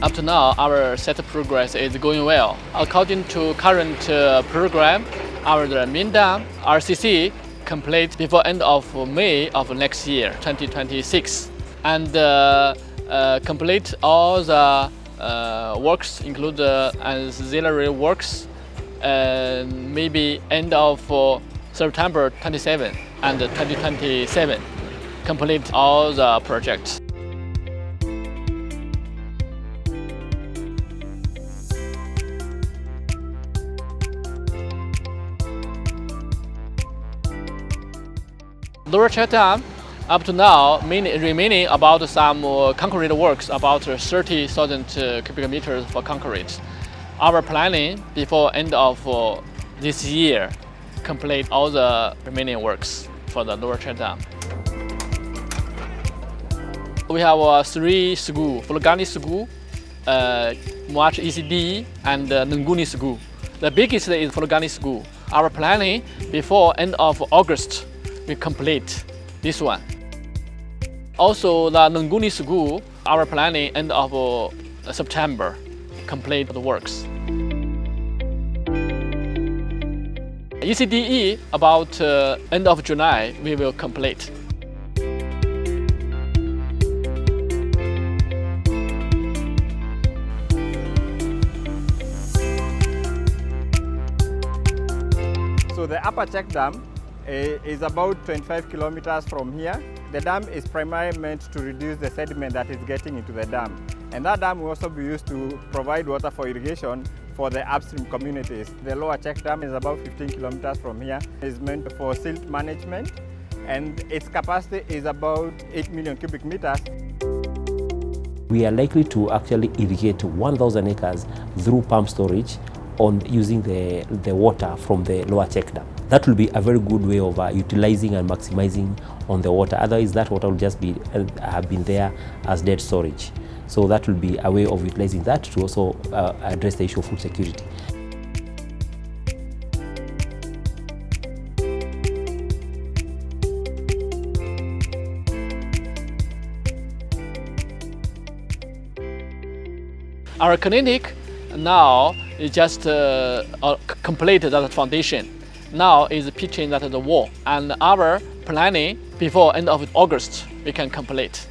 Up to now, our set progress is going well. According to current program, our main dam, RCC, complete before end of May of next year, 2026. And complete all the works, include the auxiliary works, maybe end of September 27 and 2027, complete all the projects. Lower Check Dam, up to now, remaining about some concrete works, about 30,000 cubic meters for concrete. Our planning before end of this year, complete all the remaining works for the Lower Check Dam. We have 3 schools: Fulgani School, Mwache ECD, and Nguni School. The biggest is Fulgani School. Our planning before end of August, we complete this one. Also, the Nguni School, our planning end of September, complete the works. ECDE, about end of July, we will complete. So the Upper Check Dam is about 25 kilometers from here. The dam is primarily meant to reduce the sediment that is getting into the dam. And that dam will also be used to provide water for irrigation for the upstream communities. The Lower Check Dam is about 15 kilometers from here. It is meant for silt management, and its capacity is about 8 million cubic meters. We are likely to actually irrigate 1,000 acres through pump storage on using the water from the Lower Check Dam. That will be a very good way of utilizing and maximizing on the water. Otherwise, that water will just be have been there as dead storage. So that will be a way of utilizing that to also address the issue of food security. Our clinic now is just completed that foundation. Now is pitching that the wall, and our planning before end of August we can complete.